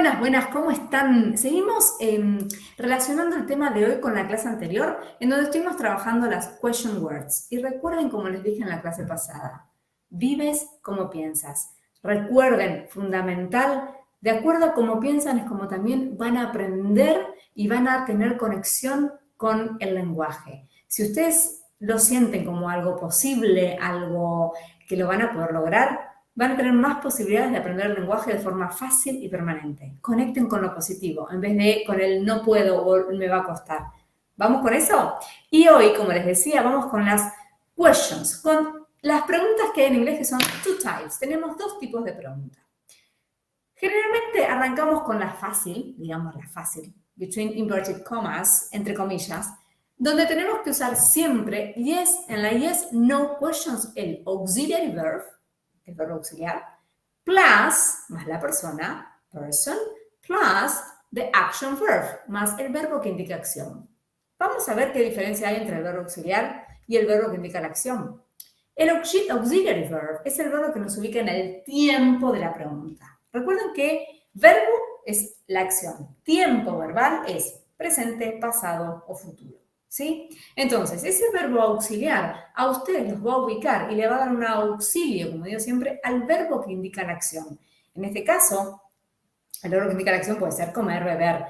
Buenas, buenas, ¿cómo están? Seguimos relacionando el tema de hoy con la clase anterior, en donde estuvimos trabajando las question words. Y recuerden, como les dije en la clase pasada, vives como piensas. Recuerden, fundamental, de acuerdo a cómo piensan es como también van a aprender y van a tener conexión con el lenguaje. Si ustedes lo sienten como algo posible, algo que lo van a poder lograr, van a tener más posibilidades de aprender el lenguaje de forma fácil y permanente. Conecten con lo positivo, en vez de con el no puedo o me va a costar. ¿Vamos con eso? Y hoy, como les decía, vamos con las questions, con las preguntas que hay en inglés que son two types. Tenemos dos tipos de preguntas. Generalmente arrancamos con la fácil, digamos la fácil, between inverted commas, entre comillas, donde tenemos que usar siempre yes, en la yes, no questions, el auxiliary verb, el verbo auxiliar, plus, más la persona, person, plus the action verb, más el verbo que indica acción. Vamos a ver qué diferencia hay entre el verbo auxiliar y el verbo que indica la acción. El auxiliary verb es el verbo que nos ubica en el tiempo de la pregunta. Recuerden que verbo es la acción, tiempo verbal es presente, pasado o futuro. ¿Sí? Entonces, ese verbo auxiliar a ustedes los va a ubicar y le va a dar un auxilio, como digo siempre, al verbo que indica la acción. En este caso, el verbo que indica la acción puede ser comer, beber.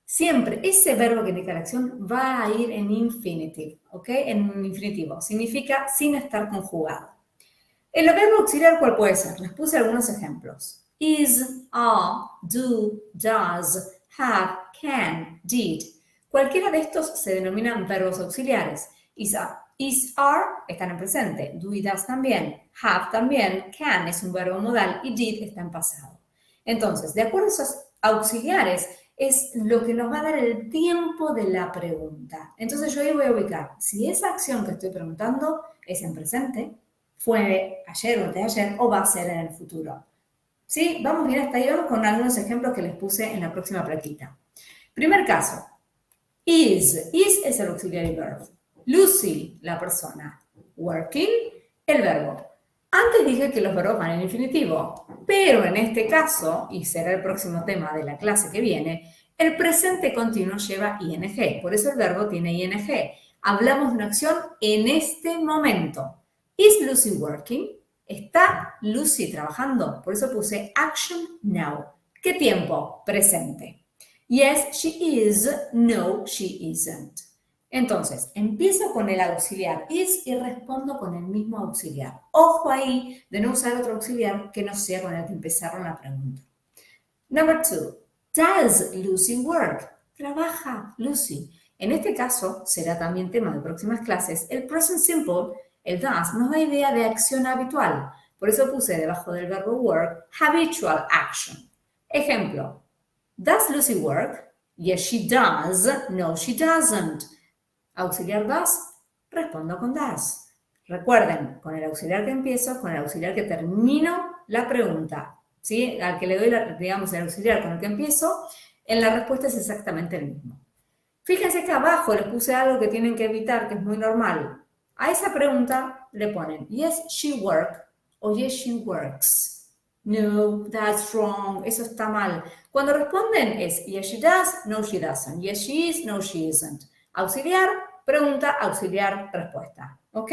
Siempre ese verbo que indica la acción va a ir en infinitive, ¿ok? En infinitivo. Significa sin estar conjugado. El verbo auxiliar, ¿cuál puede ser? Les puse algunos ejemplos. Is, are, do, does, have, can, did. Cualquiera de estos se denominan verbos auxiliares. Is, are están en presente, do y does también, have también, can es un verbo modal y did está en pasado. Entonces, de acuerdo a esos auxiliares, es lo que nos va a dar el tiempo de la pregunta. Entonces yo ahí voy a ubicar si esa acción que estoy preguntando es en presente, fue ayer o antes de ayer o va a ser en el futuro. ¿Sí? Vamos bien hasta ahí, vamos con algunos ejemplos que les puse en la próxima plaquita. Primer caso, is es el auxiliary verb. Lucy, la persona. Working, el verbo. Antes dije que los verbos van en infinitivo, pero en este caso, y será el próximo tema de la clase que viene, el presente continuo lleva ing, por eso el verbo tiene ing. Hablamos de una acción en este momento. Is Lucy working? ¿Está Lucy trabajando? Por eso puse action now. ¿Qué tiempo? Presente. Yes, she is. No, she isn't. Entonces, empiezo con el auxiliar is y respondo con el mismo auxiliar. Ojo ahí de no usar otro auxiliar que no sea con el que empezaron la pregunta. Number 2. Does Lucy work? ¿Trabaja Lucy? En este caso, será también tema de próximas clases, el present simple, el does, nos da idea de acción habitual. Por eso puse debajo del verbo work, habitual action. Ejemplo, does Lucy work? Yes, she does. No, she doesn't. Auxiliar does, respondo con does. Recuerden, con el auxiliar que empiezo, con el auxiliar que termino la pregunta, ¿sí? Al que le doy, digamos, el auxiliar con el que empiezo, en la respuesta es exactamente el mismo. Fíjense que abajo les puse algo que tienen que evitar, que es muy normal. A esa pregunta le ponen, yes, she work, o yes, she works. No, that's wrong, eso está mal. Cuando responden es, yes, she does, no, she doesn't. Yes, she is, no, she isn't. Auxiliar, pregunta, auxiliar, respuesta. ¿Ok?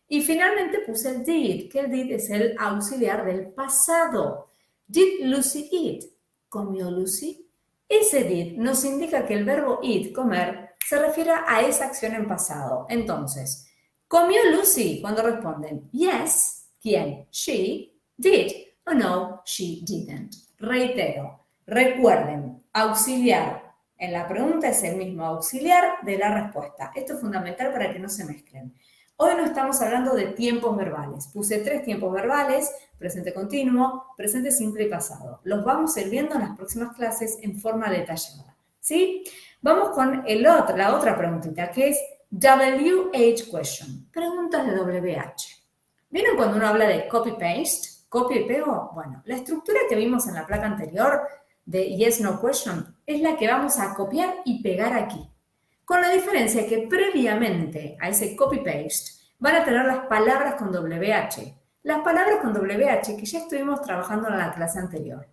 Y finalmente puse el did, que el did es el auxiliar del pasado. Did Lucy eat? ¿Comió Lucy? Ese did nos indica que el verbo eat, comer, se refiere a esa acción en pasado. Entonces, ¿comió Lucy? Cuando responden yes, ¿quién? She did. O no, she didn't. Reitero, recuerden, auxiliar en la pregunta es el mismo auxiliar de la respuesta. Esto es fundamental para que no se mezclen. Hoy no estamos hablando de tiempos verbales. Puse 3 tiempos verbales, presente continuo, presente simple y pasado. Los vamos a ir viendo en las próximas clases en forma detallada. ¿Sí? Vamos con la otra preguntita, que es WH question. Preguntas de WH. ¿Vieron cuando uno habla de copy-paste? ¿Copio y pego? Bueno, la estructura que vimos en la placa anterior de yes, no question es la que vamos a copiar y pegar aquí. Con la diferencia que previamente a ese copy-paste van a tener las palabras con WH. Las palabras con WH que ya estuvimos trabajando en la clase anterior.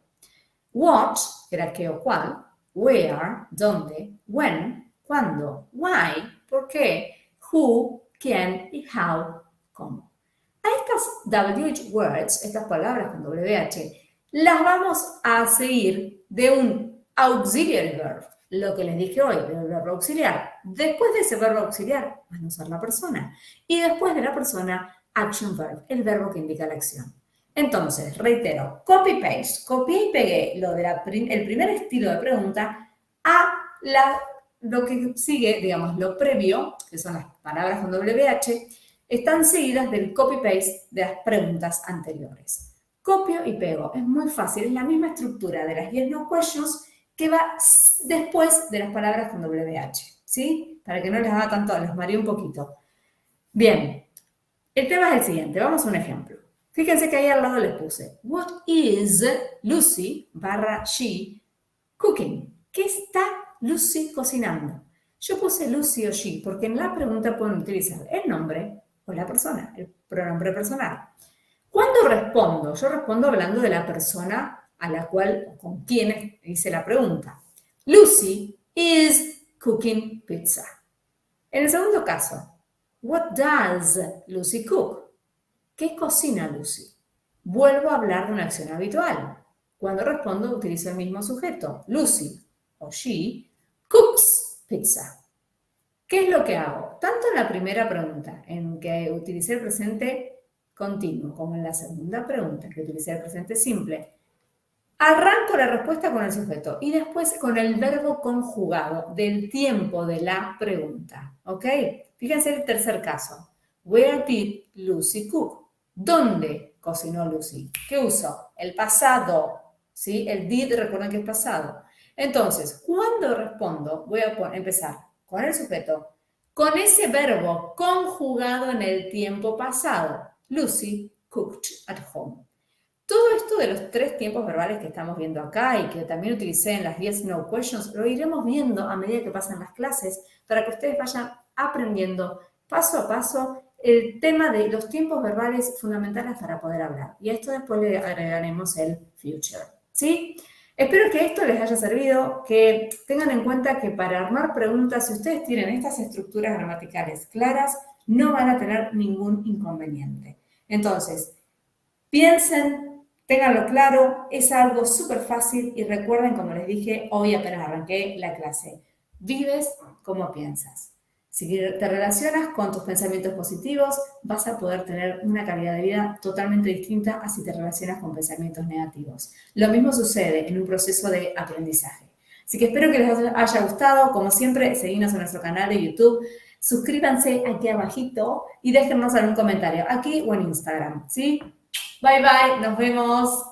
What, que era qué o cuál. Where, dónde. When, cuándo. Why, por qué. Who, quién y how, cómo. A estas WH words, estas palabras con WH, las vamos a seguir de un auxiliary verb, lo que les dije hoy, del verbo auxiliar. Después de ese verbo auxiliar, van a usar la persona. Y después de la persona, action verb, el verbo que indica la acción. Entonces, reitero, copy-paste, copié y pegué el primer estilo de pregunta a lo que sigue, digamos, lo previo, que son las palabras con WH, están seguidas del copy-paste de las preguntas anteriores. Copio y pego, es muy fácil, es la misma estructura de las yes no questions que va después de las palabras con WH, ¿sí? Para que no les haga tanto, les maree un poquito. Bien, el tema es el siguiente, vamos a un ejemplo. Fíjense que ahí al lado les puse, what is Lucy / she cooking? ¿Qué está Lucy cocinando? Yo puse Lucy o she porque en la pregunta pueden utilizar el nombre o la persona, el pronombre personal. ¿Cuándo respondo? Yo respondo hablando de la persona a la cual, con quien hice la pregunta. Lucy is cooking pizza. En el segundo caso, what does Lucy cook? ¿Qué cocina Lucy? Vuelvo a hablar de una acción habitual. Cuando respondo, utilizo el mismo sujeto. Lucy o she cooks pizza. ¿Qué es lo que hago? Tanto en la primera pregunta, en que utilicé el presente continuo, como en la segunda pregunta, que utilicé el presente simple, arranco la respuesta con el sujeto y después con el verbo conjugado del tiempo de la pregunta. ¿Ok? Fíjense el tercer caso. Where did Lucy cook? ¿Dónde cocinó Lucy? ¿Qué uso? El pasado. ¿Sí? El did, recuerden que es pasado. Entonces, cuando respondo, voy a empezar con el sujeto, con ese verbo conjugado en el tiempo pasado. Lucy cooked at home. Todo esto de los 3 tiempos verbales que estamos viendo acá y que también utilicé en las 10 no questions, lo iremos viendo a medida que pasan las clases para que ustedes vayan aprendiendo paso a paso el tema de los tiempos verbales fundamentales para poder hablar. Y a esto después le agregaremos el future. ¿Sí? Espero que esto les haya servido, que tengan en cuenta que para armar preguntas, si ustedes tienen estas estructuras gramaticales claras, no van a tener ningún inconveniente. Entonces, piensen, ténganlo claro, es algo súper fácil y recuerden, como les dije, hoy apenas arranqué la clase, vives como piensas. Si te relacionas con tus pensamientos positivos, vas a poder tener una calidad de vida totalmente distinta a si te relacionas con pensamientos negativos. Lo mismo sucede en un proceso de aprendizaje. Así que espero que les haya gustado. Como siempre, seguinos en nuestro canal de YouTube. Suscríbanse aquí abajito y déjennos algún comentario aquí o en Instagram, ¿sí? Bye, bye. Nos vemos.